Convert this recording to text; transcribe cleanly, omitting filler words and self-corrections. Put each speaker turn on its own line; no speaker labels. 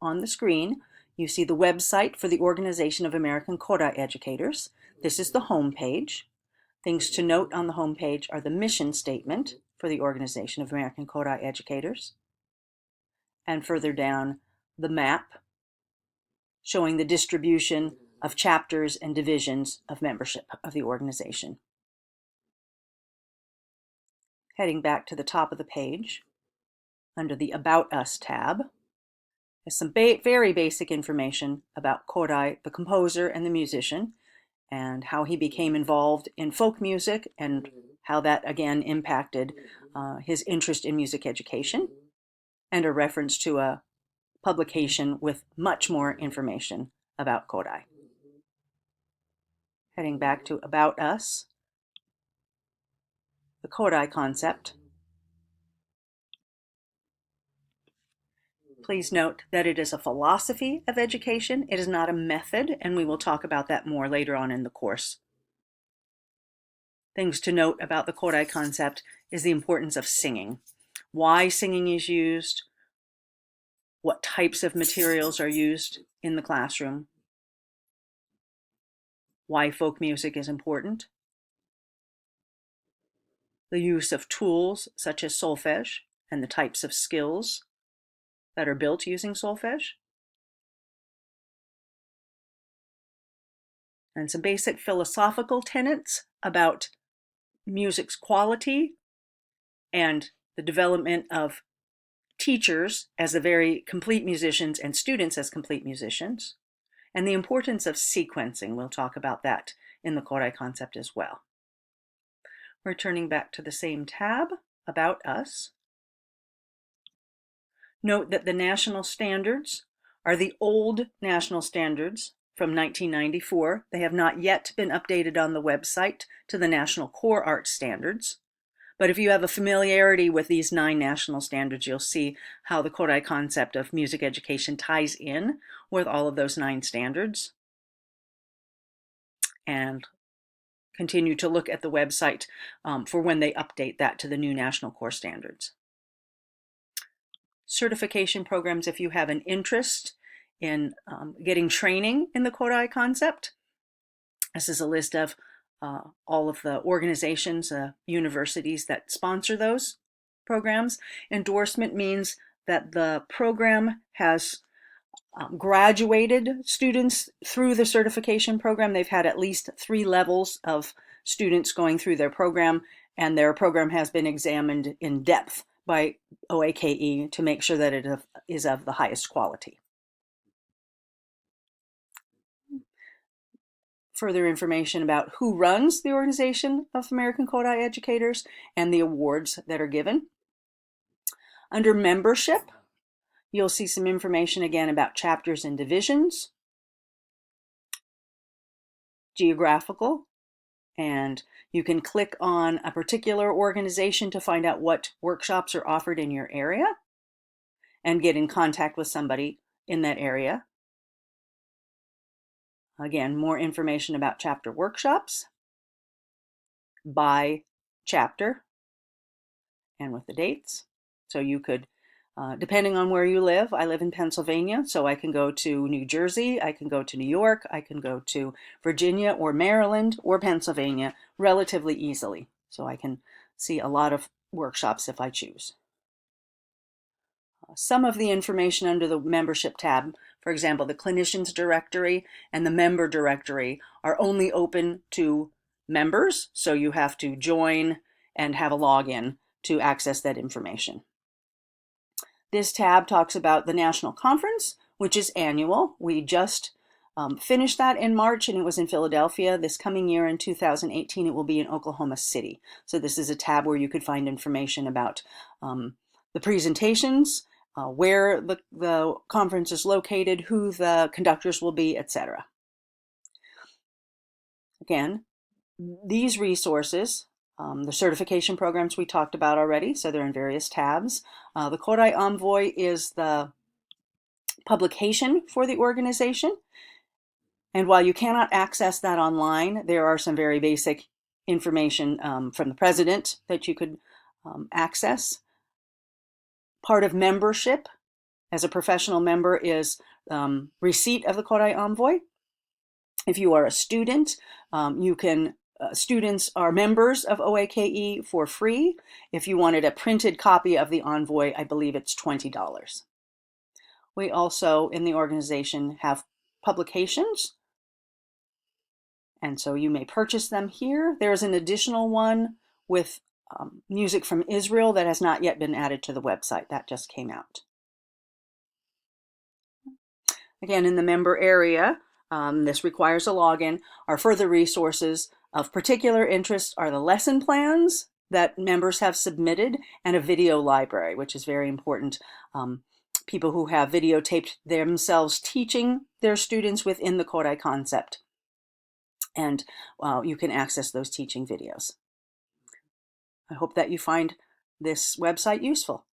On the screen, you see the website for the Organization of American Kodály Educators. This is the home page. Things to note on the home page are the mission statement for the Organization of American Kodály Educators, and further down, the map showing the distribution of chapters and divisions of membership of the organization. Heading back to the top of the page, under the About Us tab, is some very basic information about Kodály, the composer and the musician, and how he became involved in folk music and how that again impacted his interest in music education, and a reference to a publication with much more information about Kodály. Heading back to About Us, the Kodály concept. Please note that it is a philosophy of education. It is not a method, and we will talk about that more later on in the course. Things to note about the Kodály concept is the importance of singing. Why singing is used, what types of materials are used in the classroom, why folk music is important, the use of tools such as solfège and the types of skills that are built using solfège, and some basic philosophical tenets about music's quality and the development of teachers as a very complete musicians and students as complete musicians, and the importance of sequencing. We'll talk about that in the Kodály concept as well. Returning back to the same tab, About Us. Note that the national standards are the old national standards from 1994. They have not yet been updated on the website to the National Core Art Standards. But if you have a familiarity with these 9 national standards, you'll see how the Kodály concept of music education ties in with all of those 9 standards. And continue to look at the website for when they update that to the new national core standards. Certification programs, if you have an interest in getting training in the Kodály concept. This is a list of all of the organizations, universities that sponsor those programs. Endorsement means that the program has graduated students through the certification program. They've had at least 3 levels of students going through their program, and their program has been examined in depth by OAKE to make sure that it is of the highest quality. Further information about who runs the Organization of American Kodály Educators and the awards that are given. Under membership, you'll see some information again about chapters and divisions, geographical, and you can click on a particular organization to find out what workshops are offered in your area and get in contact with somebody in that area. Again, more information about chapter workshops by chapter and with the dates. So you could, depending on where you live, I live in Pennsylvania, so I can go to New Jersey, I can go to New York, I can go to Virginia or Maryland or Pennsylvania relatively easily. So I can see a lot of workshops if I choose. Some of the information under the membership tab, for example, the clinicians directory and the member directory are only open to members, so you have to join and have a login to access that information. This tab talks about the national conference, which is annual. We just finished that in March and it was in Philadelphia. This coming year in 2018, it will be in Oklahoma City. So this is a tab where you could find information about the presentations, where the conference is located, who the conductors will be, etc. Again, these resources, the certification programs we talked about already, so they're in various tabs. The Kodály Envoy is the publication for the organization. And while you cannot access that online, there are some very basic information from the president that you could access. Part of membership as a professional member is receipt of the Kodai Envoy. If you are a student, students are members of OAKE for free. If you wanted a printed copy of the Envoy, I believe it's $20. We also, in the organization, have publications, and so you may purchase them here. There's an additional one with music from Israel that has not yet been added to the website. That just came out. Again, in the member area, this requires a login. Our further resources of particular interest are the lesson plans that members have submitted and a video library, which is very important. People who have videotaped themselves teaching their students within the Kodai concept. And you can access those teaching videos. I hope that you find this website useful.